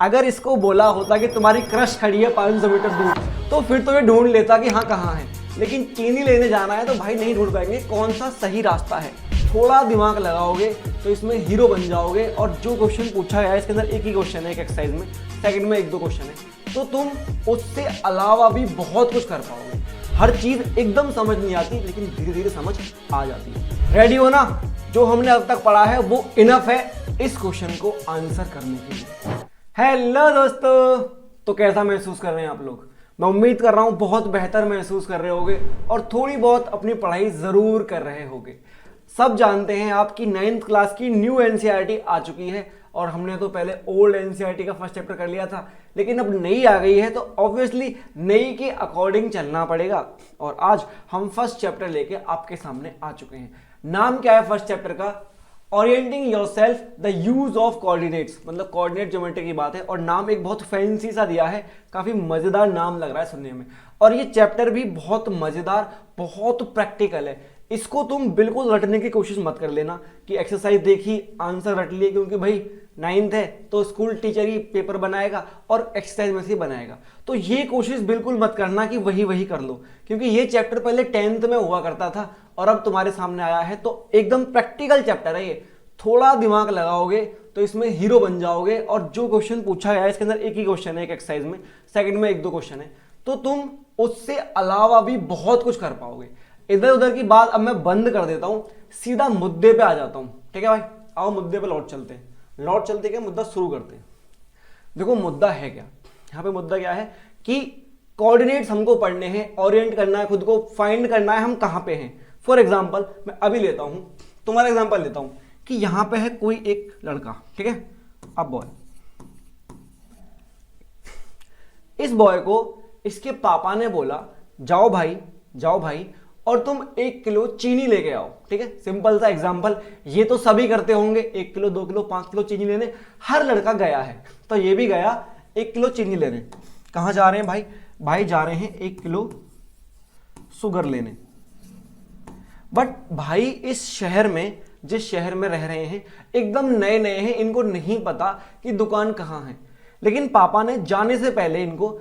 अगर इसको बोला होता कि तुम्हारी क्रश खड़ी है 500 मीटर दूर, तो फिर तो ये ढूंढ लेता कि हाँ कहाँ है। लेकिन चीनी लेने जाना है तो भाई नहीं ढूंढ पाएंगे कौन सा सही रास्ता है। थोड़ा दिमाग लगाओगे तो इसमें हीरो बन जाओगे। और जो क्वेश्चन पूछा गया है इसके अंदर एक ही क्वेश्चन है एक एक्सरसाइज में, सेकंड में 1-2 क्वेश्चन है, तो तुम उससे अलावा भी बहुत कुछ कर पाओगे। हर चीज एकदम समझ नहीं आती लेकिन धीरे धीरे समझ आ जाती है। रेडी हो ना? जो हमने अब तक पढ़ा है वो इनफ है इस क्वेश्चन को आंसर करने के लिए। हेलो दोस्तों, तो कैसा महसूस कर रहे हैं आप लोग? मैं उम्मीद कर रहा हूं बहुत बेहतर महसूस कर रहे होगे और थोड़ी बहुत अपनी पढ़ाई जरूर कर रहे होगे। सब जानते हैं आपकी 9th क्लास की न्यू एनसीईआरटी आ चुकी है और हमने तो पहले ओल्ड एनसीईआरटी का फर्स्ट चैप्टर कर लिया था, लेकिन अब नई आ गई है तो ऑब्वियसली नई के अकॉर्डिंग चलना पड़ेगा। और आज हम फर्स्ट चैप्टर लेके आपके सामने आ चुके हैं। नाम क्या है फर्स्ट चैप्टर का? Orienting yourself the use of coordinates, मतलब कोऑर्डिनेट ज्योमेट्री की बात है। और नाम एक बहुत फैंसी सा दिया है, काफी मजेदार नाम लग रहा है सुनने में। और ये चैप्टर भी बहुत मजेदार, बहुत प्रैक्टिकल है। इसको तुम बिल्कुल रटने की कोशिश मत कर लेना कि एक्सरसाइज देखी आंसर रट लिए, क्योंकि भाई 9th है तो स्कूल टीचर ही पेपर बनाएगा और एक्सरसाइज में से बनाएगा। तो ये कोशिश बिल्कुल मत करना कि वही कर लो, क्योंकि ये चैप्टर पहले 10th में हुआ करता था और अब तुम्हारे सामने आया है। तो एकदम प्रैक्टिकल चैप्टर है ये। थोड़ा दिमाग लगाओगे तो इसमें हीरो बन जाओगे। और जो क्वेश्चन पूछा गया है इसके अंदर एक ही क्वेश्चन है एक एक्सरसाइज में, सेकंड में 1-2 क्वेश्चन है, तो तुम उससे अलावा भी बहुत कुछ कर पाओगे। इधर उधर की बात अब मैं बंद कर देता हूं, सीधा मुद्दे पे आ जाता हूं। ठीक है भाई, आओ मुद्दे पे लौट चलते क्या मुद्दा शुरू करते हैं। देखो मुद्दा है क्या, यहाँ पे मुद्दा क्या है कि कोऑर्डिनेट्स हमको पढ़ने हैं, ओरिएंट करना है, खुद को फाइंड करना है हम कहाँ पे हैं। फॉर एग्जाम्पल मैं अभी लेता हूं, तुम्हारा एग्जाम्पल लेता हूं कि यहां पे है कोई एक लड़का, ठीक है, अब बॉय। इस बॉय को इसके पापा ने बोला जाओ भाई और तुम 1 किलो चीनी लेके आओ। ठीक है, सिंपल सा एग्जांपल, ये तो सभी करते होंगे, 1 किलो 2 किलो 5 किलो चीनी लेने हर लड़का गया है, तो ये भी गया 1 किलो चीनी लेने। कहां जा रहे हैं भाई जा रहे हैं 1 किलो शुगर लेने। बट भाई इस शहर में, जिस शहर में रह रहे हैं, एकदम नए नए हैं, इनको नहीं पता कि दुकान कहां है। लेकिन पापा ने जाने से पहले इनको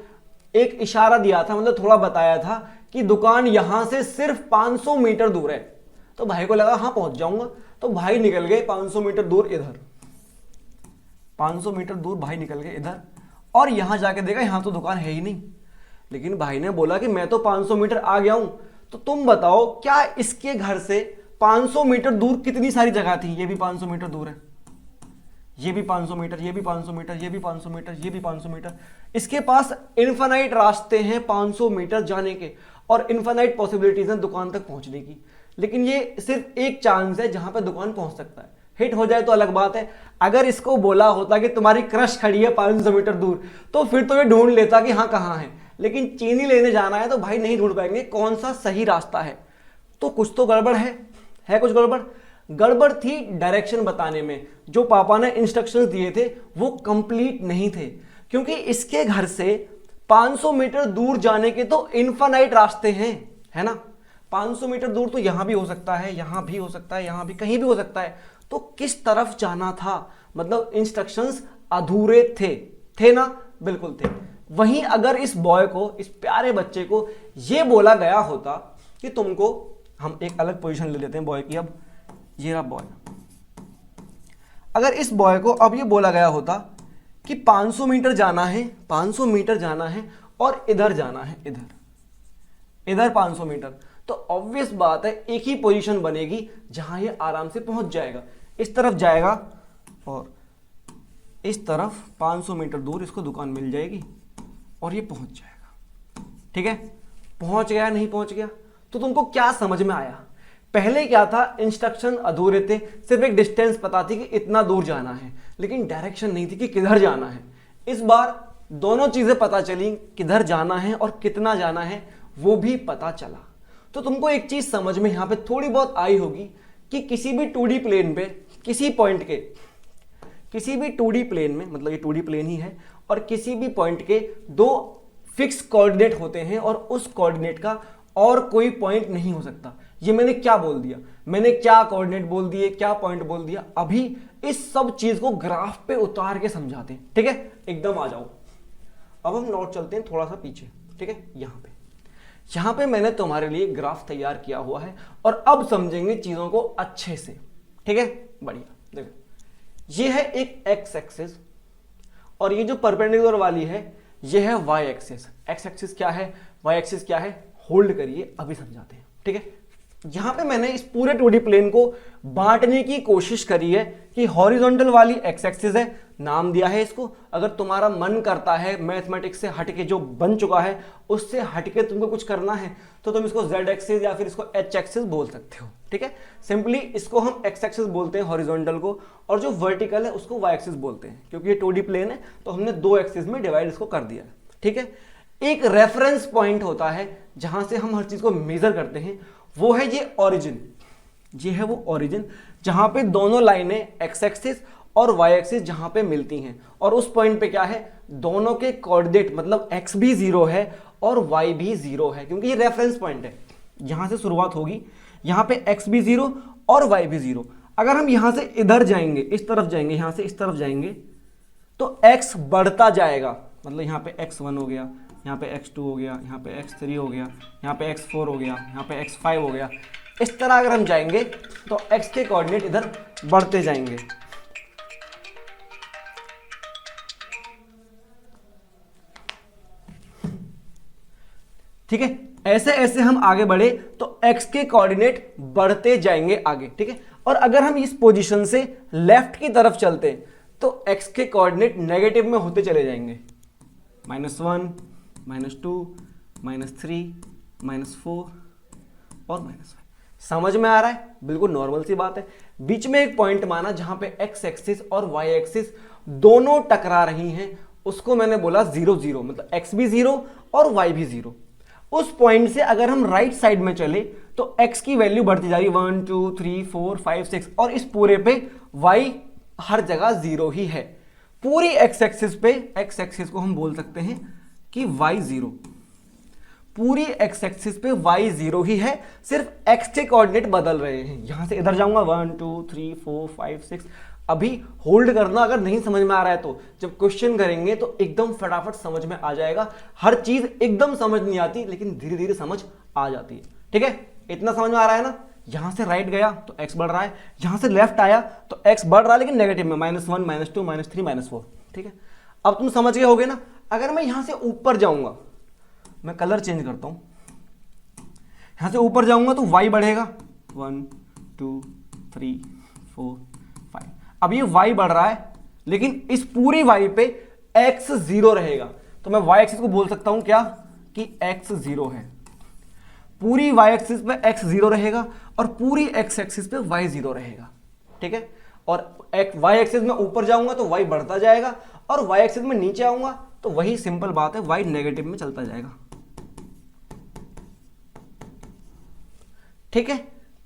एक इशारा दिया था, मतलब थोड़ा बताया था कि दुकान यहां से सिर्फ 500 मीटर दूर है। तो भाई को लगा हाँ पहुंच जाऊंगा, तो भाई निकल गए 500 मीटर दूर इधर, 500 मीटर दूर भाई निकल गए इधर, और यहां जाके देखा यहां तो दुकान है ही नहीं। लेकिन भाई ने बोला कि मैं तो 500 मीटर आ गया हूं। तो तुम बताओ क्या इसके घर से 500 मीटर दूर कितनी सारी जगह थी? ये भी 500 मीटर दूर है, ये भी 500 मीटर, ये भी 500 मीटर, ये भी 500 मीटर, ये भी 500 मीटर। इसके पास इनफाइनाइट रास्ते हैं 500 मीटर जाने के और इनफाइनाइट पॉसिबिलिटीज हैं दुकान तक पहुंचने की। लेकिन ये सिर्फ एक चांस है जहां पे दुकान पहुंच सकता है। हिट हो जाए तो अलग बात है। अगर इसको बोला होता कि तुम्हारी क्रश खड़ी है 500 मीटर दूर, तो फिर तो ये ढूंढ लेता कि हाँ कहाँ है। लेकिन चीनी लेने जाना है तो भाई नहीं ढूंढ पाएंगे कौन सा सही रास्ता है। तो कुछ तो गड़बड़ है कुछ गड़बड़ थी डायरेक्शन बताने में। जो पापा ने इंस्ट्रक्शंस दिए थे वो कंप्लीट नहीं थे, क्योंकि इसके घर से 500 मीटर दूर जाने के तो इनफाइनाइट रास्ते हैं, है ना। 500 मीटर दूर तो यहां भी हो सकता है, यहां भी हो सकता है, यहां भी, कहीं भी हो सकता है। तो किस तरफ जाना था, मतलब इंस्ट्रक्शंस अधूरे थे ना, बिल्कुल थे। वहीं अगर इस बॉय को, इस प्यारे बच्चे को यह बोला गया होता कि तुमको, हम एक अलग पोजीशन ले लेते हैं बॉय की, अब ये रहा बॉय। अगर इस बॉय को अब ये बोला गया होता कि 500 मीटर जाना है, 500 मीटर जाना है और इधर जाना है, इधर 500 मीटर, तो ऑब्वियस बात है एक ही पोजीशन बनेगी जहां ये आराम से पहुंच जाएगा। इस तरफ जाएगा और इस तरफ 500 मीटर दूर इसको दुकान मिल जाएगी और ये पहुंच जाएगा। ठीक है, पहुंच गया नहीं पहुंच गया? तो तुमको क्या समझ में आया? पहले क्या था, इंस्ट्रक्शन अधूरे थे, सिर्फ एक डिस्टेंस पता थी कि इतना दूर जाना है, लेकिन डायरेक्शन नहीं थी कि किधर जाना है। इस बार दोनों चीजें पता चली, किधर जाना है और कितना जाना है वो भी पता चला। तो तुमको एक चीज समझ में यहां पे थोड़ी बहुत आई होगी कि किसी भी 2D प्लेन पे, किसी पॉइंट के, किसी भी 2D प्लेन में, मतलब ये 2D प्लेन ही है, और किसी भी पॉइंट के 2 फिक्स कोऑर्डिनेट होते हैं और उस कोऑर्डिनेट का और कोई पॉइंट नहीं हो सकता। ये मैंने क्या बोल दिया, मैंने क्या कोऑर्डिनेट बोल दिए, क्या पॉइंट बोल दिया? अभी इस सब चीज को ग्राफ पे उतार के समझाते हैं, ठीक है। एकदम आ जाओ, अब हम लौट चलते हैं थोड़ा सा पीछे, ठीक है। यहां पे मैंने तुम्हारे लिए ग्राफ तैयार किया हुआ है और अब समझेंगे चीजों को अच्छे से, ठीक है। बढ़िया, देखो ये है एक एक्स एक्सिस और ये जो परपेंडिकुलर वाली है ये है वाई एक्सिस। एक्स एक्सिस क्या है, वाई एक्सिस क्या है, होल्ड करिए अभी समझाते हैं, ठीक है। यहां पे मैंने इस पूरे 2D प्लेन को बांटने की कोशिश करी है कि हॉरिजॉन्टल वाली एक्स एक्सिस है, नाम दिया है इसको। अगर तुम्हारा मन करता है मैथमेटिक्स से हटके जो बन चुका है उससे हटके तुमको कुछ करना है तो तुम इसको जेड एक्सिस या फिर इसको एच एक्सिस बोल सकते हो, ठीक है। सिंपली इसको हम एक्स एक्सिस बोलते हैं हॉरिजॉन्टल को, और जो वर्टिकल है उसको वाई एक्सिस बोलते हैं। क्योंकि ये 2D प्लेन है तो हमने 2 एक्सिस में डिवाइड इसको कर दिया है, ठीक है। एक रेफरेंस पॉइंट होता है जहां से हम हर चीज को मेजर करते हैं, वो है ये ओरिजिन। ये है वो ओरिजिन जहां पे दोनों लाइनें एक्स एक्सिस और वाई एक्सिस जहां पे मिलती हैं, और उस पॉइंट पे क्या है, दोनों के कोऑर्डिनेट मतलब एक्स भी 0 है और वाई भी 0 है, क्योंकि ये रेफरेंस पॉइंट है। यहां से शुरुआत होगी, यहां पे एक्स भी 0 और वाई भी 0। अगर हम यहां से इधर जाएंगे, इस तरफ जाएंगे, यहां से इस तरफ जाएंगे तो एक्स बढ़ता जाएगा। मतलब यहां पे x1 हो गया, यहाँ पे x2 हो गया, यहाँ पे x3 हो गया, यहाँ पे x4 हो गया, यहाँ पे x5 हो गया। इस तरह अगर हम जाएंगे तो x के कोऑर्डिनेट इधर बढ़ते जाएंगे। ठीक है, ऐसे ऐसे हम आगे बढ़े तो x के कोऑर्डिनेट बढ़ते जाएंगे आगे, ठीक है। और अगर हम इस पोजीशन से लेफ्ट की तरफ चलते हैं तो x के कोऑर्डिनेट नेगेटिव में होते चले जाएंगे, -1, -2, -3, -4 और -5। समझ में आ रहा है, बिल्कुल नॉर्मल सी बात है। बीच में एक पॉइंट माना जहां पे एक्स एक्सिस और वाई एक्सिस दोनों टकरा रही हैं, उसको मैंने बोला 0 0, मतलब एक्स भी 0 और वाई भी 0। उस पॉइंट से अगर हम राइट साइड में चले तो x की वैल्यू बढ़ती जा रही, 1 2 3 4 5 6, और इस पूरे पे y हर जगह 0 ही है। पूरी x एक्सिस पे, x एक्सिस को हम बोल सकते हैं कि y 0, पूरी x एक्सिस पे y 0 ही है, सिर्फ x के कोऑर्डिनेट बदल रहे हैं। यहां से इधर जाऊंगा 1 2 3 4 5 6। अभी होल्ड करना, अगर नहीं समझ में आ रहा है तो जब क्वेश्चन करेंगे तो एकदम फटाफट समझ में आ जाएगा। हर चीज एकदम समझ नहीं आती, लेकिन धीरे धीरे समझ आ जाती है, ठीक है। इतना समझ में आ रहा है ना। यहां से राइट गया तो x बढ़ रहा है, यहां से लेफ्ट आया तो x बढ़ रहा है लेकिन नेगेटिव में, -1 -2 -3 -4, ठीक है। अब तुम समझ गए होगे ना। अगर मैं यहां से ऊपर जाऊंगा, मैं कलर चेंज करता हूं, यहां से ऊपर जाऊंगा तो y बढ़ेगा, 1 2 3 4 5। अब ये y बढ़ रहा है लेकिन इस पूरी y पे x 0 रहेगा, तो मैं y एक्सिस को बोल सकता हूं क्या, कि x 0 है। पूरी y एक्सिस पे x 0 रहेगा और पूरी x एक्सिस पे y 0 रहेगा, ठीक है। और y एक्सिस में ऊपर जाऊंगा तो y बढ़ता जाएगा, और y एक्सिस में नीचे आऊंगा तो वही सिंपल बात है, y नेगेटिव में चलता जाएगा, ठीक है।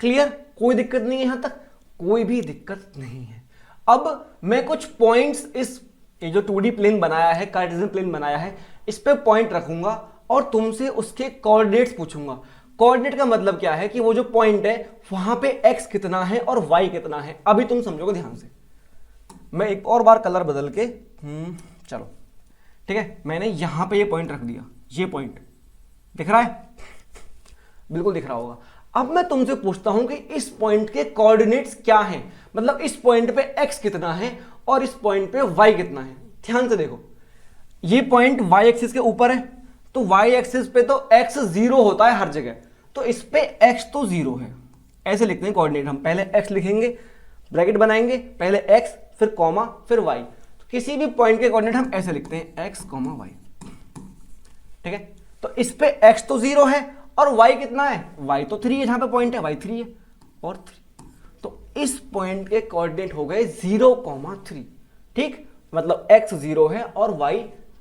क्लियर, कोई दिक्कत नहीं है, यहां तक कोई भी दिक्कत नहीं है। अब मैं कुछ पॉइंट्स इस ये जो 2D प्लेन बनाया है, कार्टेशियन प्लेन बनाया है, इस पे पॉइंट रखूंगा और तुमसे उसके कोऑर्डिनेट्स पूछूंगा। कोऑर्डिनेट का मतलब क्या है कि वो जो पॉइंट है वहां पे x कितना है और y कितना है। अभी तुम समझोगे ध्यान से। मैं एक और बार कलर बदल के चलो, ठीक है। मैंने यहां पे ये पॉइंट रख दिया, ये पॉइंट दिख रहा है, बिल्कुल दिख रहा होगा। अब मैं तुमसे पूछता हूं कि इस पॉइंट के कोऑर्डिनेट्स क्या हैं, मतलब इस पॉइंट पे x कितना है और इस पॉइंट पे y कितना है। ध्यान से देखो, ये पॉइंट y एक्सिस के ऊपर है तो y एक्सिस पे तो x 0 होता है हर जगह, तो इस पे x तो 0 है। ऐसे लिखते हैं कोऑर्डिनेट, हम पहले x लिखेंगे, ब्रैकेट बनाएंगे, पहले x फिर कॉमा फिर y। तो किसी भी पॉइंट के कोऑर्डिनेट हम ऐसे लिखते हैं, x, y, ठीक है। तो इस पे x तो 0 है और y कितना है, y तो 3 है, जहां पे पॉइंट है y 3 है और 3, तो इस पॉइंट के कोऑर्डिनेट हो गए 0, 3, ठीक। मतलब x 0 है और y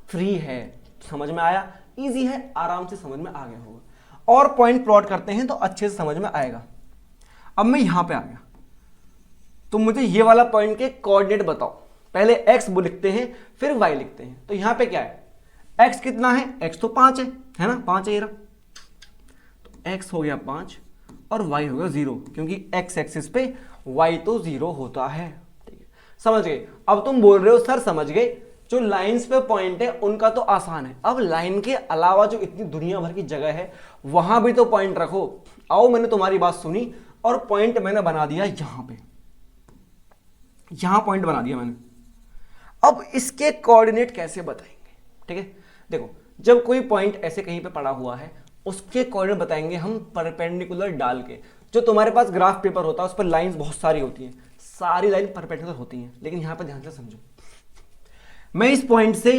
3 है। समझ में आया, इजी है, आराम से समझ में आ गया होगा। और पॉइंट प्लॉट करते हैं तो अच्छे से समझ में आएगा। अब मैं यहां पे आ गया, तो मुझे ये वाला पॉइंट के कोऑर्डिनेट बताओ। पहले x लिखते हैं फिर y लिखते हैं। तो यहां पे क्या है, x कितना है, x तो 5 है ना, 5 है ये रहा, तो x हो गया 5 और y हो गया 0, क्योंकि x एक्सिस पे y तो 0 होता है, ठीक है। समझ गए। अब तुम बोल रहे हो सर समझ गए, जो लाइंस पे पॉइंट है उनका तो आसान है, अब लाइन के अलावा जो इतनी दुनिया भर की जगह है वहां भी तो पॉइंट रखो। आओ, मैंने तुम्हारी बात सुनी और पॉइंट मैंने बना दिया यहां पे, यहां पॉइंट बना दिया मैंने। अब इसके कोऑर्डिनेट कैसे बताएंगे? ठीक है, देखो जब कोई पॉइंट ऐसे कहीं पे पड़ा हुआ है उसके कोऑर्डिनेट बताएंगे हम परपेंडिकुलर डाल के। जो तुम्हारे पास ग्राफ पेपर होता है उस पर लाइंस बहुत सारी होती हैं, सारी लाइन परपेंडिकुलर होती हैं, लेकिन यहां पर ध्यान से समझो, मैं इस पॉइंट से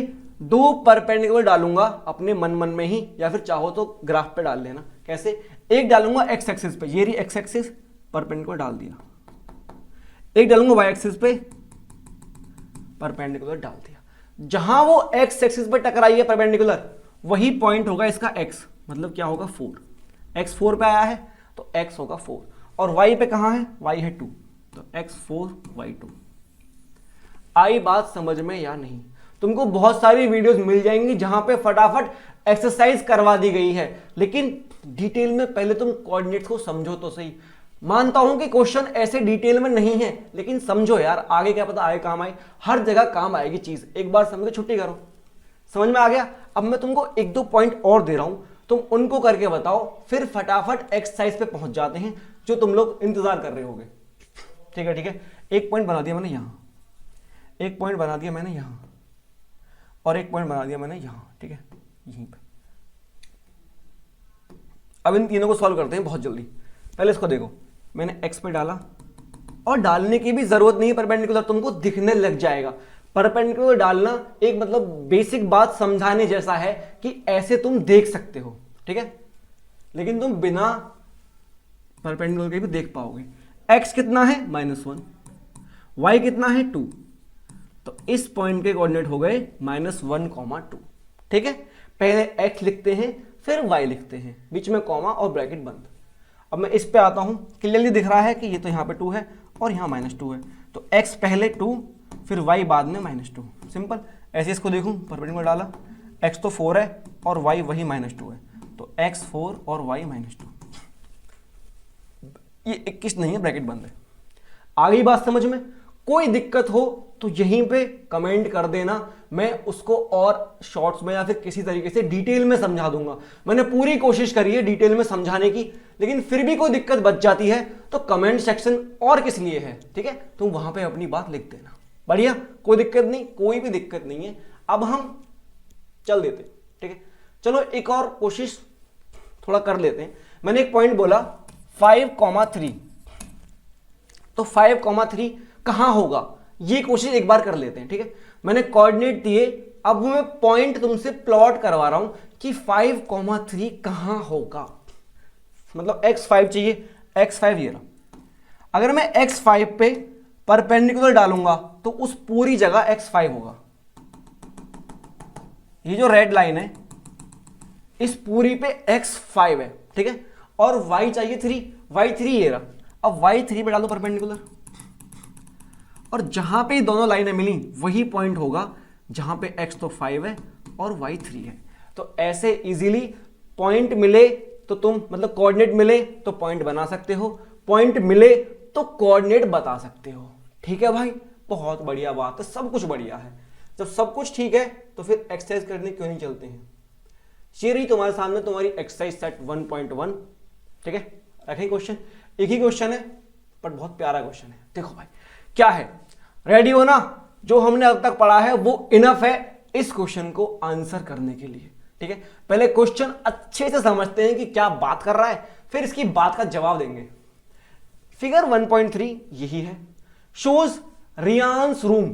2 परपेंडिकुलर डालूंगा अपने मन मन में ही, या फिर चाहो तो ग्राफ पे डाल लेना। कैसे? एक डालूंगा एक्स एक्सिस पे, ये रही एक्स एक्सिस, परपेंडिकुलर डाल दिया। एक डालूंगा वाई एक्सिस पे, परपेंडिकुलर डाल दिया। जहां वो एक्स एक्सिस पे टकराई है परपेंडिकुलर, वही पॉइंट होगा इसका एक्स, मतलब क्या होगा 4। एक्स 4 पे आया है तो एक्स होगा 4, और वाई पे कहां है? वाई है 2, तो एक्स 4 वाई 2। आई बात समझ में या नहीं? तुमको बहुत सारी वीडियोस मिल जाएंगी जहां पे फटाफट एक्सरसाइज करवा दी गई है, लेकिन डिटेल में पहले तुम कोऑर्डिनेट्स को समझो तो सही। मानता हूं कि क्वेश्चन ऐसे डिटेल में नहीं है, लेकिन समझो यार, आगे क्या पता आगे काम आए, हर जगह काम आएगी चीज। एक बार समझ के छुट्टी करो। समझ में आ गया? अब मैं तुमको 1-2 पॉइंट और दे रहा हूं, तुम उनको करके बताओ, फिर फटाफट एक्सरसाइज पे पहुंच जाते हैं जो तुम लोग इंतजार कर रहे होगे। ठीक है, ठीक है। एक पॉइंट बना दिया मैंने यहां, एक पॉइंट बना दिया मैंने यहां, और एक पॉइंट बना दिया मैंने यहां। ठीक है, यहीं पे। अब इन तीनों को सॉल्व करते हैं बहुत जल्दी। पहले इसको देखो, मैंने एक्स पे डाला, और डालने की भी जरूरत नहीं है परपेंडिकुलर, तुमको दिखने लग जाएगा। परपेंडिकुलर डालना एक मतलब बेसिक बात समझाने जैसा है कि ऐसे तुम देख सकते हो। ठीक है, लेकिन तुम बिना परपेंडिकुलर के भी देख पाओगे। एक्स कितना है? -1, वाई कितना है? 2, तो इस पॉइंट के कोऑर्डिनेट हो गए -1, 2। ठीक है, पहले एक्स लिखते हैं फिर वाई लिखते हैं, बीच में कॉमा और ब्रैकेट बंद। अब मैं इस पे आता हूं, क्लियरली दिख रहा है कि ये तो यहां पे 2 है और यहां -2 है, तो x पहले 2 फिर y बाद में -2, सिंपल। ऐसे इसको देखूं, परपेंडिकुलर डाला, x तो 4 है और y वही -2 है, तो x 4 और y -2। ये 21 नहीं है, ब्रैकेट बंद है। आगे बात समझ में? कोई दिक्कत हो तो यहीं पे कमेंट कर देना, मैं उसको और शॉर्ट्स में या फिर किसी तरीके से डिटेल में समझा दूंगा। मैंने पूरी कोशिश करी है डिटेल में समझाने की, लेकिन फिर भी कोई दिक्कत बच जाती है तो कमेंट सेक्शन और किस लिए है, ठीक है, तुम वहां पे अपनी बात लिख देना। बढ़िया, कोई दिक्कत नहीं, कोई भी दिक्कत नहीं है। अब हम चल देते, ठीक है, चलो एक और कोशिश थोड़ा कर लेते हैं। मैंने एक पॉइंट बोला 5,3, तो 5,3 कहां होगा ये कोशिश एक बार कर लेते हैं। ठीक है, मैंने कोऑर्डिनेट दिए, अब मैं पॉइंट तुमसे प्लॉट करवा रहा हूं कि 5,3 कहां होगा। मतलब x5 चाहिए, x5 ये रहा। अगर मैं x5 पे परपेंडिकुलर डालूंगा तो उस पूरी जगह x5 होगा। ये जो रेड लाइन है इस पूरी पे x5 है, ठीक है, और y चाहिए 3, y3 ये रहा। अब y3 पे डालो परपेंडिकुलर, और जहां पे दोनों लाइनें मिली वही पॉइंट होगा जहां पे x तो 5 है और y 3 है। तो ऐसे इजीली पॉइंट मिले तो तुम मतलब कोऑर्डिनेट मिले तो पॉइंट बना सकते हो, पॉइंट मिले तो कोऑर्डिनेट बता सकते हो। ठीक है भाई, बहुत बढ़िया बात है, सब कुछ बढ़िया है। जब सब कुछ ठीक है तो फिर एक्सरसाइज करने क्यों नहीं चलते हैं। ये रही तुम्हारे सामने तुम्हारी एक्सरसाइज सेट 1.1। ठीक है, रखें क्वेश्चन, एक ही क्वेश्चन है बट बहुत प्यारा क्वेश्चन है। देखो भाई क्या है, रेडी हो ना? जो हमने अब तक पढ़ा है वो इनफ है इस क्वेश्चन को आंसर करने के लिए। ठीक है, पहले क्वेश्चन अच्छे से समझते हैं कि क्या बात कर रहा है, फिर इसकी बात का जवाब देंगे। फिगर 1.3 यही है, शोज रियान्स रूम।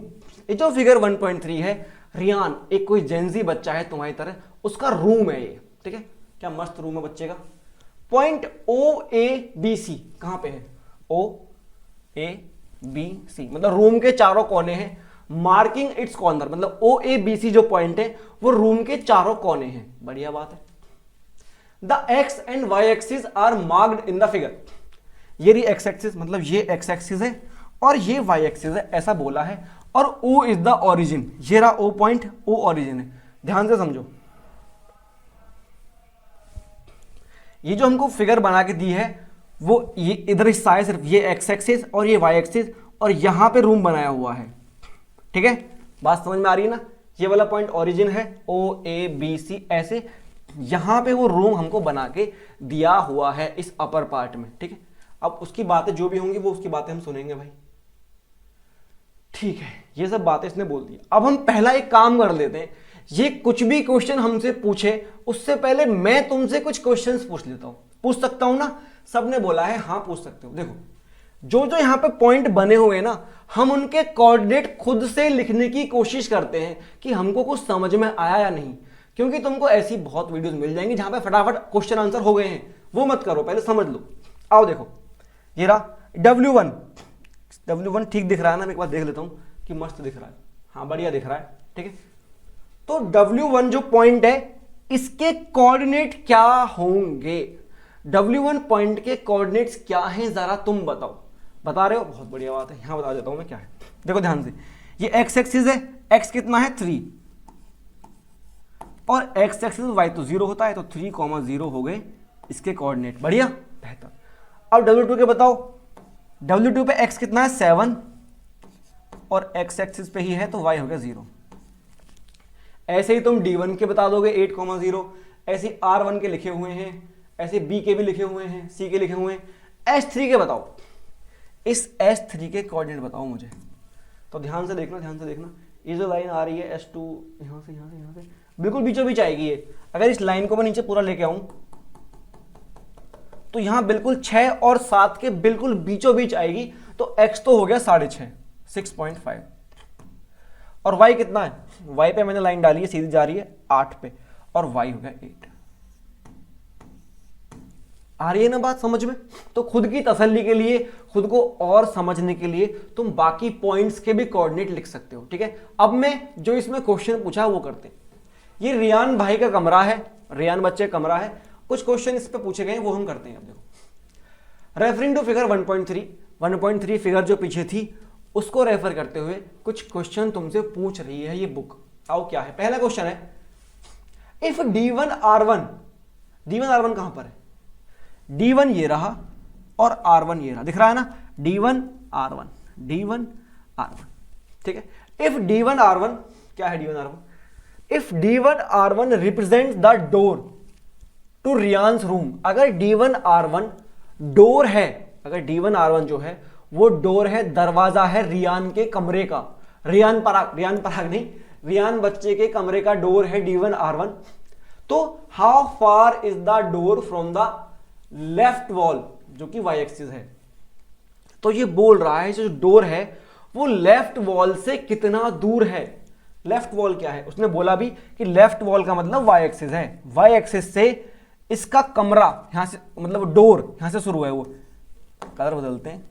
ये जो फिगर 1.3 है, रियान एक कोई जेंजी बच्चा है तुम्हारी तरह, उसका रूम है ये। ठीक है, क्या मस्त रूम है बच्चे का। पॉइंट OABC कहां पे है? OABC मतलब रूम के चारों कोने हैं। मार्किंग इट्स कॉर्नर मतलब OABC जो पॉइंट है वो रूम के चारों कोने हैं। बढ़िया बात है। The X and Y axis are marked in the figure. ये रही एक्स एक्सिस मतलब ये एक्स एक्सिस है और ये वाई एक्सिस है, ऐसा बोला है। और O इज द ओरिजिन, ये रहा O पॉइंट, O ओरिजिन है। ध्यान से समझो, ये जो हमको फिगर बना के दी है वो ये इधर हिस्सा है सिर्फ, ये एक्स एक्सिस और ये वाई एक्सिस, और यहां पे रूम बनाया हुआ है, ठीक है, बात समझ में आ रही है ना। ये वाला पॉइंट ओरिजिन है, ओ ए बी सी, ऐसे यहां पे वो रूम हमको बना के दिया हुआ है इस अपर पार्ट में, ठीक है। अब उसकी बातें जो भी होंगी वो उसकी बातें हम सुनेंगे भाई, ठीक है। ये सब बातें इसने बोल दी। अब हम पहला एक काम कर लेते हैं, ये कुछ भी क्वेश्चन हमसे पूछे उससे पहले मैं तुमसे कुछ क्वेश्चंस पूछ लेता हूं। पूछ सकता हूं ना? सबने बोला है हाँ पूछ सकते हो। देखो जो जो यहां पे पॉइंट बने हुए हैं ना, हम उनके कोऑर्डिनेट खुद से लिखने की कोशिश करते हैं कि हमको कुछ समझ में आया या नहीं, क्योंकि तुमको ऐसी बहुत वीडियोस मिल जाएंगी जहां पे फटाफट क्वेश्चन आंसर हो गए हैं। वो मत करो, पहले समझ लो। आओ देखो, ये रहा W1। W1 ठीक दिख रहा है ना? मैं एक बार देख लेता हूं कि मस्त दिख रहा है। हाँ बढ़िया दिख रहा है, ठीक है। तो W1 जो पॉइंट है इसके कोऑर्डिनेट क्या होंगे? W1 पॉइंट के कोऑर्डिनेट्स क्या हैं जरा तुम बताओ। बता रहे हो? बहुत बढ़िया बात है, यहां बता देता हूं मैं क्या है। देखो ध्यान से, ये एक्स एक्सिस है, एक्स कितना है 3, और एक्स एक्सिस वाई तो 0 होता है, तो 3,0 हो गए इसके कोऑर्डिनेट। बढ़िया, बेहतर। अब W2 के बताओ। W2 पे x कितना है 7, और x एक्सिस पे ही है तो y हो गया 0। ऐसे ही तुम D1 के बता दोगे 8,0, ऐसे R1 के लिखे हुए हैं, ऐसे B के भी लिखे हुए हैं, C के लिखे हुए हैं। S3 के बताओ, इस S3 के कोऑर्डिनेट बताओ मुझे। तो ध्यान से देखना, ध्यान से देखना, ये जो लाइन आ रही है S2, यहां से यहां से यहां से बिल्कुल बीचों बीच आएगी ये। अगर इस लाइन को मैं नीचे पूरा लेके आऊं तो यहां बिल्कुल 6 और 7 के बिल्कुल बीचों बीच आएगी, तो x तो हो गया 6.5, 6.5, और y कितना है? y पे मैंने लाइन डाली है, सीधी जा रही है 8 पे, और y हो गया 8। आ रही है ना बात समझ में? तो खुद की तसल्ली के लिए, खुद को और समझने के लिए तुम बाकी पॉइंट्स के भी कोऑर्डिनेट लिख सकते हो, ठीक है। अब मैं जो इसमें क्वेश्चन पूछा वो करते हैं। ये रियान भाई का कमरा है, रियान बच्चे का कमरा है। कुछ क्वेश्चन इस पे पूछे गए वो हम करते हैं। अब देखो, रेफरिंग टू फिगर 1.3 फिगर जो पीछे थी उसको रेफर करते हुए कुछ क्वेश्चन तुमसे पूछ रही है ये बुक। आओ क्या है? पहला क्वेश्चन है, इफ D1 R1 कहां पर है? D1 ये रहा और R1 ये रहा, दिख रहा है ना? D1 R1, ठीक है। इफ D1 R1, क्या है D1 R1? If D1 R1 represent the door to Ryan's room, अगर D1 R1 डोर है, अगर D1 R1 जो है वो डोर है, दरवाजा है रियान के कमरे का, रियान पराग नहीं, रियान बच्चे के कमरे का डोर है D1 R1, तो how far is the door from the left wall, जो कि y एक्सिस है। तो ये बोल रहा है जो डोर है वो लेफ्ट वॉल से कितना दूर है। लेफ्ट वॉल क्या है? उसने बोला भी कि लेफ्ट वॉल का मतलब y एक्सिस है, y एक्सिस से इसका कमरा, यहां से मतलब डोर यहां से शुरू है, वो कलर बदलते हैं,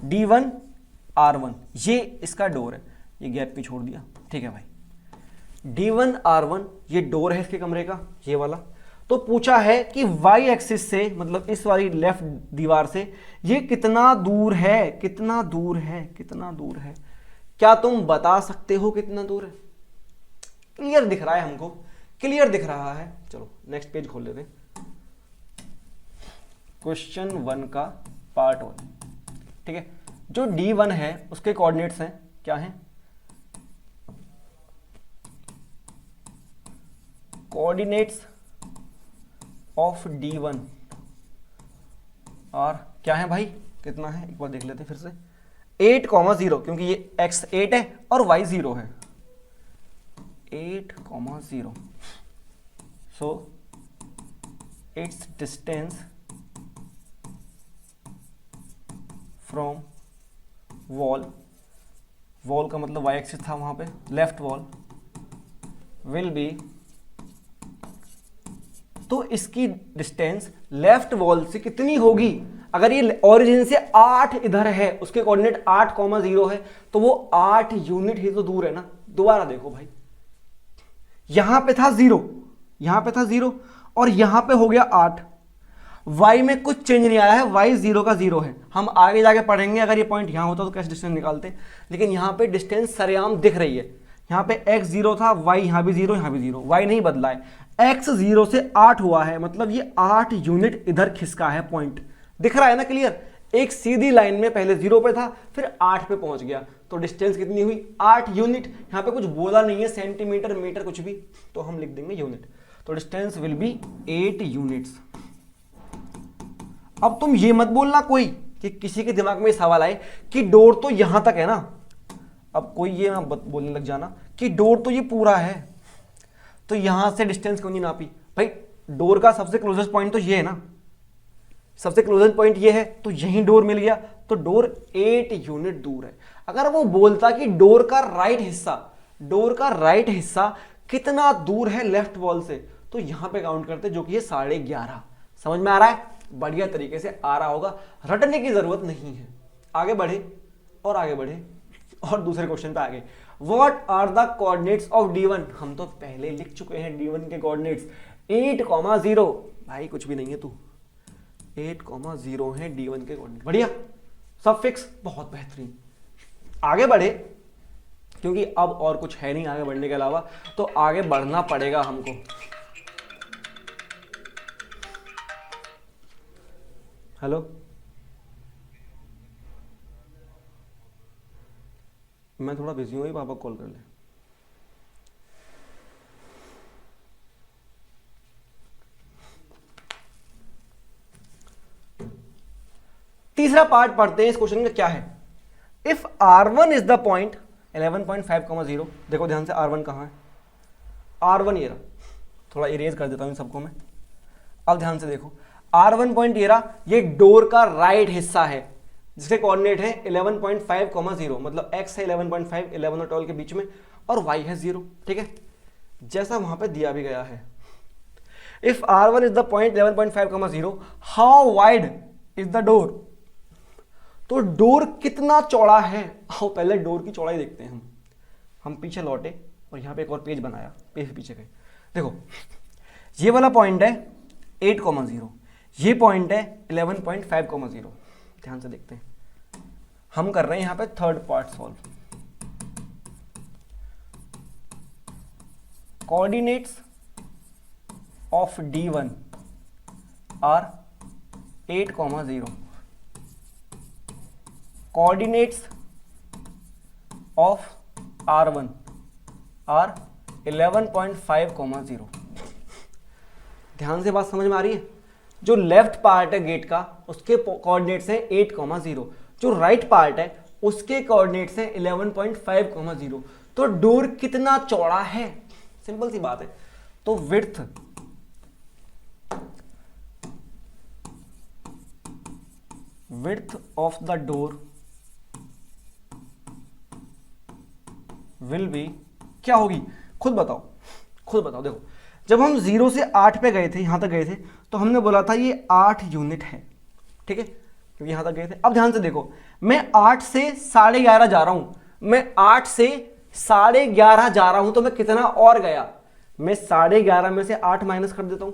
D1 R1 ये इसका डोर है, ये गैप भी छोड़ दिया, ठीक है भाई। D1 R1 ये डोर है इसके कमरे का, ये वाला। तो पूछा है कि y एक्सिस से मतलब इस वाली लेफ्ट दीवार से ये कितना दूर है, कितना दूर है, कितना दूर है? क्या तुम बता सकते हो कितना दूर है? क्लियर दिख रहा है हमको, क्लियर दिख रहा है। चलो नेक्स्ट पेज खोल लेते हैं। क्वेश्चन 1 का पार्ट 1, ठीक है। जो D1 है उसके कोऑर्डिनेट्स हैं, क्या हैं? कोऑर्डिनेट्स ऑफ D1 और क्या है भाई? कितना है एक बार देख लेते हैं फिर से। 8,0, क्योंकि ये x 8 है और y 0 है, 8,0। So it's distance from wall, wall का मतलब y एक्सिस था वहां पे, लेफ्ट वॉल विल बी, तो इसकी डिस्टेंस लेफ्ट वॉल से कितनी होगी? अगर ये ओरिजिन से 8 इधर है, उसके कोऑर्डिनेट 8,0 है, तो वो 8 यूनिट ही तो दूर है ना। दोबारा देखो भाई, यहां पे था 0, यहां पे था 0 और यहां पे हो गया 8। y में कुछ चेंज नहीं आया है, y 0 का 0 है। हम आगे जाके पढ़ेंगे अगर ये पॉइंट यहां होता तो कैसे डिस्टेंस निकालते, लेकिन यहां पे डिस्टेंस सरेआम दिख रही है। यहां पे x 0 था, y यहां भी 0, यहां भी 0, y नहीं बदला है। x 0 से 8 हुआ है, मतलब ये 8 यूनिट इधर खिसका है पॉइंट, दिख रहा है ना क्लियर? एक सीधी लाइन में पहले 0 पे था, फिर 8 पे पहुंच गया, तो डिस्टेंस कितनी हुई 8 यूनिट। यहां पे कुछ बोला नहीं है सेंटीमीटर मीटर कुछ भी, तो हम लिख देंगे यूनिट, तो डिस्टेंस विल बी 8 यूनिट्स। अब तुम ये मत बोलना कोई कि किसी के दिमाग में सवाल आए कि डोर तो यहां तक है ना, अब कोई ये बोलने लग जाना कि डोर तो ये पूरा है, तो यहां से डिस्टेंस क्यों नहीं नापी। भाई डोर का सबसे क्लोजेस्ट पॉइंट तो ये है ना, सबसे क्लोजेस्ट पॉइंट ये है, तो यहीं डोर मिल गया, तो डोर 8 यूनिट दूर है। अगर वो बोलता कि डोर का राइट हिस्सा कितना दूर है लेफ्ट वॉल से, तो यहां पे काउंट करते जो कि ये 11.5। समझ में आ रहा है, बढ़िया तरीके से आ रहा होगा, रटने की जरूरत नहीं है। आगे बढ़े और दूसरे क्वेश्चन पे आगे। What are the coordinates of D1, हम तो पहले लिख चुके हैं D1 के कोऑर्डिनेट्स 8,0। भाई कुछ भी नहीं है तू, 8,0 है D1 के कोऑर्डिनेट, बढ़िया, सब फिक्स, बहुत बेहतरीन। आगे बढ़े, क्योंकि अब और कुछ है नहीं आगे बढ़ने के अलावा, तो आगे बढ़ना पड़ेगा हमको। हेलो, मैं थोड़ा बिजी हूँ, पापा कॉल कर ले। तीसरा पार्ट पढ़ते हैं इस क्वेश्चन का, क्या है। If R1 is the point 11.5,0, देखो ध्यान से R1 कहां है, R1 ये रहा, थोड़ा इरेज कर देता हूं इन सबको मैं। अब ध्यान से देखो, R1 पॉइंट ये रहा, ये डोर का राइट हिस्सा है जिसके कोऑर्डिनेट है 11.5,0, मतलब x है 11.5, 11 और 12 के बीच में, और y है 0, ठीक है, जैसा वहां पे दिया भी गया है। If R1 is the point 11.5,0, how wide is the door, तो डोर कितना चौड़ा है। आओ पहले डोर की चौड़ाई देखते हैं। हम पीछे लौटे और यहां पे एक और पेज बनाया, पेज पीछे गए। देखो ये वाला पॉइंट है 8,0, ये पॉइंट है 11.5,0। ध्यान से देखते हैं, हम कर रहे हैं यहां पे third part solve. Coordinates of D1 are 8,0, coordinates of R1 are 11.5,0। ध्यान से बात समझ में आ रही है। जो लेफ्ट पार्ट है गेट का उसके कोऑर्डिनेट्स है 8,0, जो राइट पार्ट है उसके कोऑर्डिनेट्स है 11.5,0। तो डोर कितना चौड़ा है, सिंपल सी बात है। तो width of the door will be, क्या होगी, खुद बताओ। देखो जब हम 0 से 8 पे गए थे, यहां तक गए थे, तो हमने बोला था ये 8 यूनिट है, ठीक है, क्योंकि यहां तक गए थे। अब ध्यान से देखो, मैं 8 से 11.5 जा रहा हूं, मैं 8 से 11.5 जा रहा हूं, तो मैं कितना और गया, मैं 11.5 में से 8 माइनस कर देता हूं,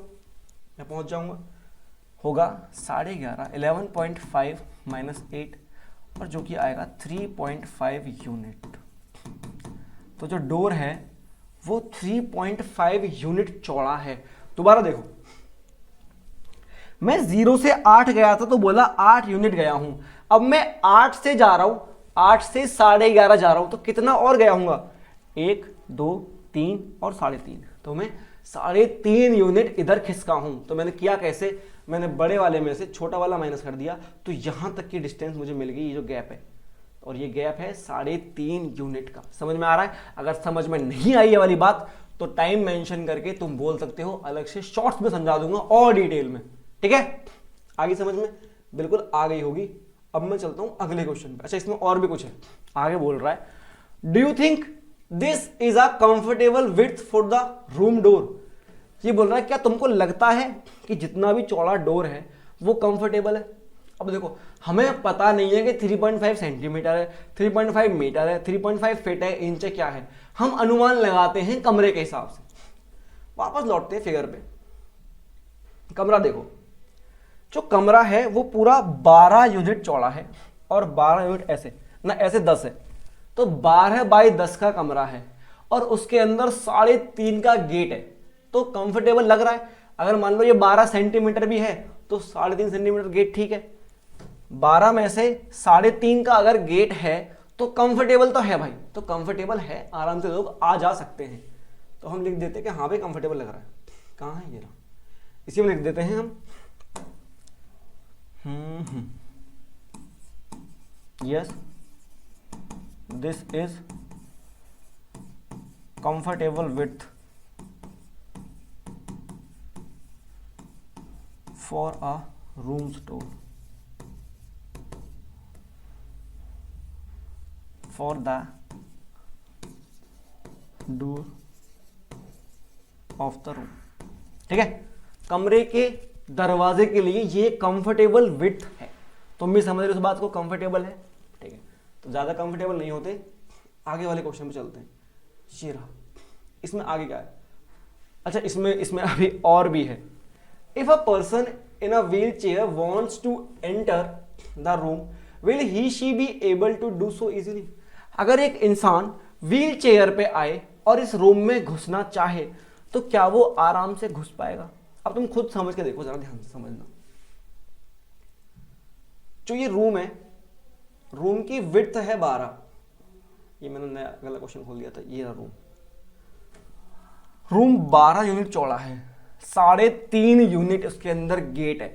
मैं पहुंच जाऊंगा, होगा 11.5, 11.5 माइनस 8, और जो कि आएगा 3.5 यूनिट। तो जो डोर है वो 3.5 यूनिट चौड़ा है। दोबारा देखो, मैं 0 से 8 गया था तो बोला 8 यूनिट गया हूं, अब मैं 8 से जा रहा हूं, 8 से 11.5 जा रहा हूं, तो कितना और गया हूंगा, 1 2 3 और 3.5, तो मैं 3.5 यूनिट इधर खिसका हूं। तो मैंने किया कैसे, मैंने बड़े वाले में से छोटा वाला माइनस कर दिया, तो यहां तक की डिस्टेंस मुझे मिल गई, ये जो गैप है, और ये गैप है 3.5 यूनिट का। समझ में आ रहा है। अगर समझ में नहीं आई ये वाली बात तो टाइम मेंशन करके तुम बोल सकते हो, अलग से शॉर्ट्स में समझा दूंगा और डिटेल में, ठीक है। आगे समझ में बिल्कुल आ गई होगी। अब मैं चलता हूं अगले क्वेश्चन पे। अच्छा इसमें और भी कुछ है, आगे बोल रहा है, do you think this is a comfortable width for the room door. ये बोल रहा है क्या तुमको लगता है कि जितना भी चौड़ा डोर है वो कंफर्टेबल है। अब देखो हमें पता नहीं है कि 3.5 सेंटीमीटर है, 3.5 मीटर है, 3.5 फीट है, इंच क्या है, हम अनुमान लगाते हैं कमरे के हिसाब से। वापस लौटते हैं फिगर पे। कमरा देखो, जो कमरा है वो पूरा 12 यूनिट चौड़ा है, और 12 यूनिट ऐसे ना, ऐसे 10 है, तो 12 बाई 10 का कमरा है, और उसके अंदर 3.5 का गेट है, तो कंफर्टेबल लग रहा है। अगर मान लो ये 12 सेंटीमीटर भी है तो 3.5 सेंटीमीटर गेट ठीक है, 12 में से 3.5 का अगर गेट है तो कंफर्टेबल तो है भाई, तो कंफर्टेबल है, आराम से लोग आ जा सकते हैं। तो हम लिख देते हैं कि हाँ भाई कंफर्टेबल लग रहा है। कहाँ है ये रहा, इसी में लिख देते हैं हम yes this is comfortable with for a room store for the door of the room. ठीक है, कमरे के दरवाजे के लिए ये कंफर्टेबल विड्थ है। तुम भी समझ रहे हो इस बात को, कंफर्टेबल है। ठीक है, तो ज्यादा कंफर्टेबल नहीं होते। आगे वाले क्वेश्चन पे चलते हैं। ये रहा, इसमें आगे क्या है? अच्छा, इसमें अभी और भी है। If a person in a wheelchair wants to enter the room will he she be able to do so easily. अगर एक इंसान व्हील चेयर पे आए और इस रूम में घुसना चाहे तो क्या वो आराम से घुस पाएगा? अब तुम खुद समझ के देखो, जरा ध्यान से समझना। जो ये रूम है, रूम की विड्थ है 12। ये मैंने नया अगला क्वेश्चन खोल दिया था। ये रूम 12 यूनिट चौड़ा है, 3.5 यूनिट उसके अंदर गेट है।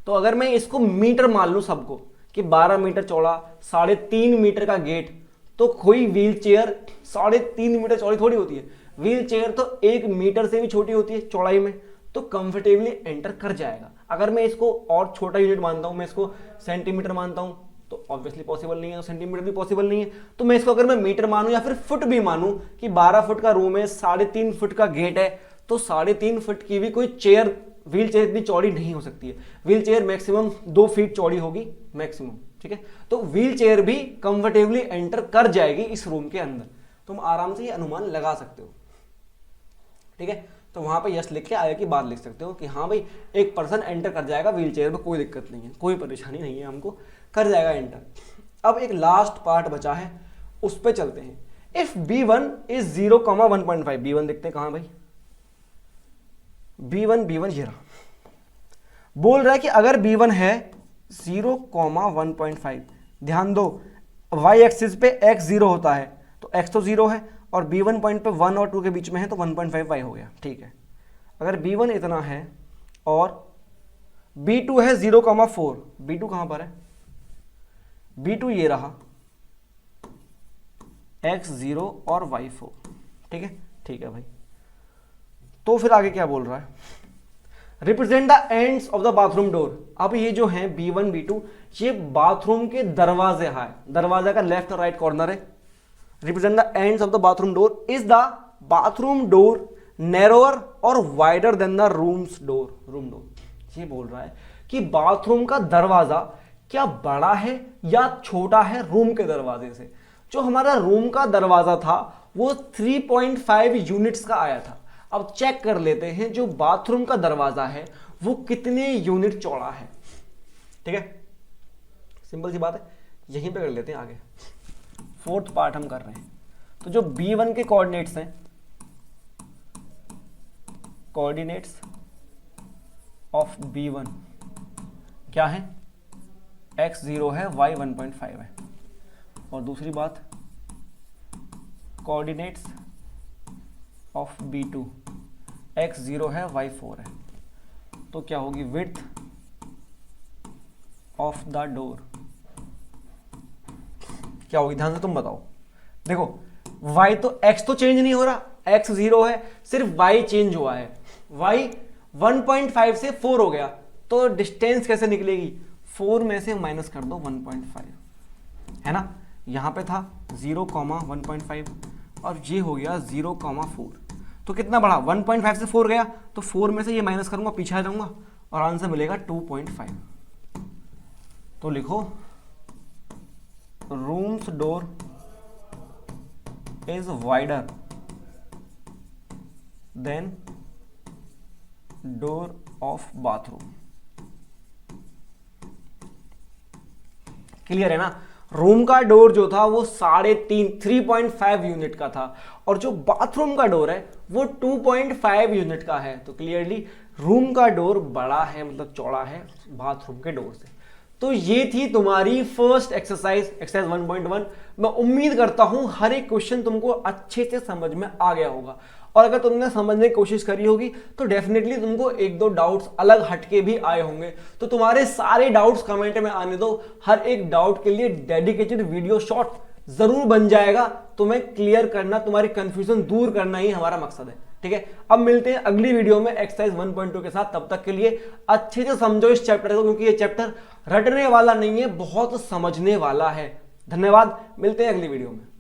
तो अगर मैं इसको मीटर मान लूं सबको कि 12 मीटर चौड़ा, 3.5 मीटर का गेट, तो कोई व्हील चेयर 3.5 मीटर चौड़ी थोड़ी होती है। व्हील चेयर तो 1 मीटर से भी छोटी होती है चौड़ाई में, तो कंफर्टेबली एंटर कर जाएगा। अगर मैं इसको और छोटा यूनिट मानता हूं, मैं इसको सेंटीमीटर मानता हूं, तो ऑब्वियसली पॉसिबल नहीं है, तो सेंटीमीटर भी पॉसिबल नहीं है। तो मैं इसको अगर मैं मीटर मानूं या फिर फुट भी मानूं कि 12 फुट का रूम है, 3.5 फुट का गेट है, तो 3.5 फुट की भी कोई चेयर, व्हील चेयर इतनी चौड़ी नहीं हो सकती है। व्हील चेयर मैक्सिमम 2 फीट चौड़ी होगी मैक्सिमम। ठीक है, तो व्हील चेयर भी कंफर्टेबली एंटर कर जाएगी इस रूम के अंदर। तुम आराम से ये अनुमान लगा सकते हो। ठीक है, तो वहां पे यस लिख के आगे की बात लिख सकते हो कि हाँ भाई एक पर्सन एंटर कर जाएगा व्हील चेयर में, कोई दिक्कत नहीं है, कोई परेशानी नहीं है, हमको कर जाएगा एंटर। अब एक लास्ट पार्ट बचा है, उस पे चलते हैं। इफ B1 इज 0,1.5, B1 देखते हैं कहां भाई, B1 ये रहा। बोल रहा है कि अगर B1 है 0,1.5, ध्यान दो y एक्सिस पे x 0 होता है, तो x तो 0 है और B1 पॉइंट पे 1 और 2 के बीच में है, तो 1.5y हो गया। ठीक है, अगर B1 इतना है और B2 है 0,4, B2 कहां पर है? B2 ये रहा, x0 और y4। ठीक है, ठीक है भाई। तो फिर आगे क्या बोल रहा है? Represent the ends of the bathroom door. अब ये जो है B1 B2 ये बाथरूम के दरवाजे हैं, दरवाजा का लेफ्ट और राइट कॉर्नर है। Represent the ends of the bathroom door. Is the bathroom door narrower or wider than the rooms door? Room door ये बोल रहा है कि बाथरूम का दरवाजा क्या बड़ा है या छोटा है रूम के दरवाजे से। जो हमारा रूम का दरवाजा था वो 3.5 यूनिट्स का आया था। अब चेक कर लेते हैं जो बाथरूम का दरवाजा है वो कितने यूनिट चौड़ा है। ठीक है, सिंपल सी बात है, यहीं पे कर लेते हैं आगे। फोर्थ पार्ट हम कर रहे हैं। तो जो B1 के कोऑर्डिनेट्स हैं, कोऑर्डिनेट्स ऑफ B1 क्या है? x0 है, y 1.5 है। और दूसरी बात, कोऑर्डिनेट्स ऑफ B2 x0 है, y 4 है। तो क्या होगी? विड्थ ऑफ द डोर क्या होगी? ध्यान से तुम बताओ। देखो y तो x तो चेंज नहीं हो रहा, x 0 है, सिर्फ y चेंज हुआ है। y 1.5 से 4 हो गया, तो डिस्टेंस कैसे निकलेगी? 4 में से माइनस कर दो 1.5, है ना। यहां पे था 0,1.5 और ये हो गया 0,4। तो कितना बढ़ा? 1.5 से 4 गया, तो 4 में से ये माइनस करूंगा, पीछे आ जाऊंगा और आंसर मिलेगा 2.5। तो लिखो rooms door is wider than door of bathroom. Clear है ना? रूम का डोर जो था वो 3.5 यूनिट का था और जो बाथरूम का डोर है वो 2.5 यूनिट का है। तो क्लियरली रूम का डोर बड़ा है, मतलब चौड़ा है बाथरूम के डोर से। तो ये थी तुम्हारी फर्स्ट एक्सरसाइज 1.1। मैं उम्मीद करता हूं हर एक क्वेश्चन तुमको अच्छे से समझ में आ गया होगा, और अगर तुमने समझने की कोशिश करी होगी तो डेफिनेटली तुमको एक दो डाउट्स अलग हटके भी आए होंगे। तो तुम्हारे सारे डाउट्स कमेंट में आने दो, हर एक डाउट के लिए डेडिकेटेड वीडियो शॉर्ट जरूर बन जाएगा। तुम्हें क्लियर करना, तुम्हारी कंफ्यूजन दूर करना ही हमारा मकसद है, ठीक है। अब मिलते हैं अगली वीडियो में एक्सरसाइज 1.2 के साथ। तब तक के लिए अच्छे से समझो इस चैप्टर को, क्योंकि ये चैप्टर रटने वाला नहीं है, बहुत समझने वाला है। धन्यवाद, मिलते हैं अगली वीडियो में।